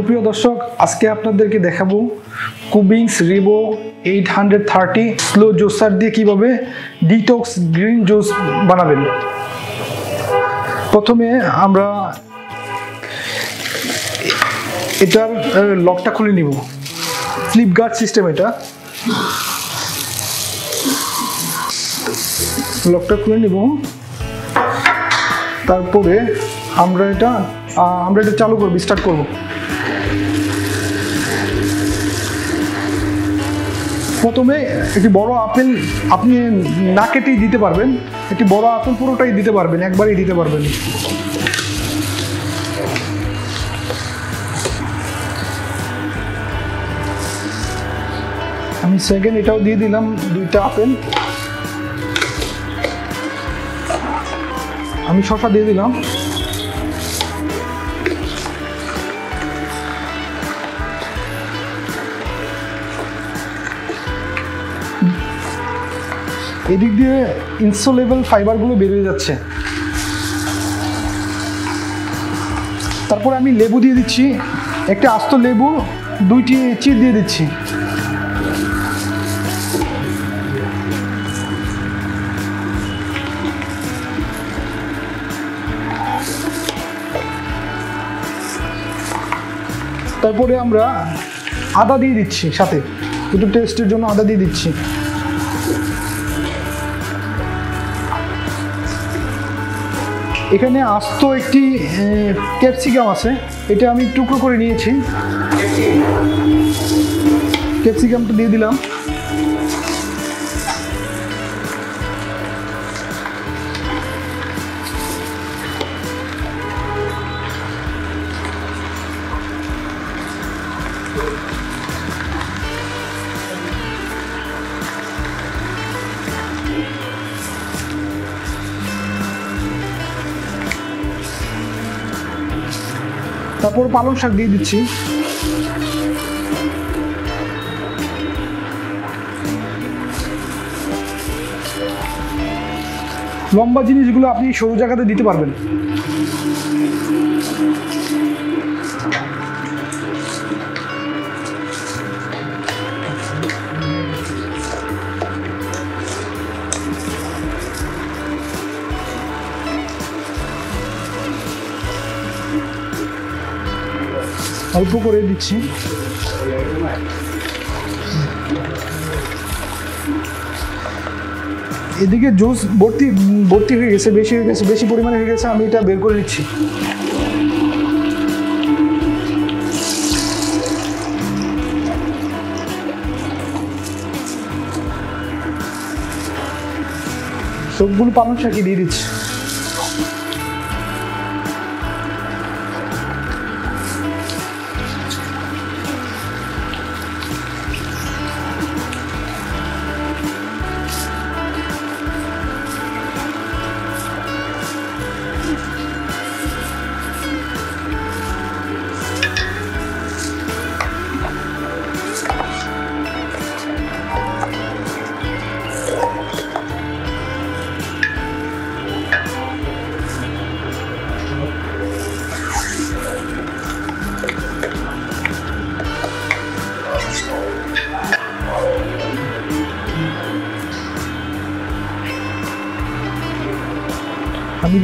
সুপ্রিয় দর্শক, আজকে আপনাদেরকে দেখাবো কুভিংস রিভো 830 স্লো জুসার দিয়ে কিভাবে ডিটক্স গ্রিন জুস বানাবেন। প্রথমে আমরা এটার লকটা খুলে নিব। ফ্লিপ গার্ড সিস্টেম, এটা লকটা খুলে নিব। তারপরে আমরা এটা চালু করব, স্টার্ট করব। প্রথমে একটি বড় আপেল আপনি না কেটেই দিতে পারবেন, একটি বড় আপেল পুরোটাই দিতে পারবেন, একবারই দিতে পারবেন। আমি সেকেন্ড এটাও দিয়ে দিলাম, দুইটা আপেল। আমি শসা দিয়ে দিলাম। এদিক দিয়ে ইনসোলেবল ফাইবারগুলো বেরিয়ে যাচ্ছে। তারপরে আমি লেবু দিয়ে দিচ্ছি, একটা আস্ত লেবু 2টি চিড় দিয়ে দিচ্ছি। তারপরে আমরা আদা দিয়ে দিচ্ছি, সাথে একটু টেস্টের জন্য আদা দিয়ে দিচ্ছি। এখানে আস্ত একটি ক্যাপসিকাম আছে, এটা আমি টুকরো করে নিয়েছি। ক্যাপসিকামটা দিয়ে দিলাম। তারপর পালং শাক দিয়ে দিচ্ছি। লম্বা জিনিসগুলো আপনি সরু জায়গাতে দিতে পারবেন। অল্প করে দিচ্ছি। এদিকে জুস ভর্তি হয়ে গেছে, বেশি পরিমাণে হয়ে গেছে। আমি এটা বের করে নিচ্ছি। সবগুলো পালং শাকই দিয়ে দিচ্ছি। আমি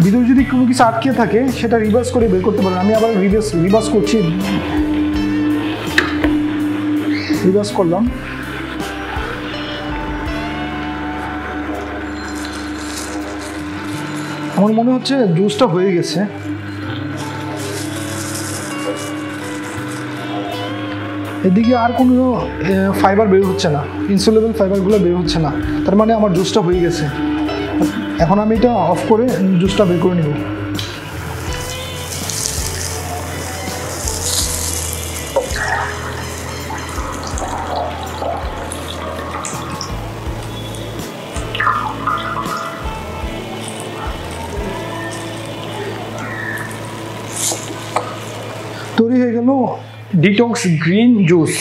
ভিতরে যদি কোনো কিছু আটকে থাকে সেটা রিভার্স করে বের করতে পারেন। আমি আবার রিভার্স করছি, রিভার্স করলাম। আমার মনে হচ্ছে জুসটা হয়ে গেছে। এদিকে আর কোনো ফাইবার বের হচ্ছে না, ইনসোলেবল ফাইবারগুলো বের হচ্ছে না, তার মানে আমার জুসটা হয়ে গেছে। এখন আমি এটা অফ করে জুসটা বের করে নেব। তৈরি হয়ে গেল ডিটক্স গ্রিন জুস।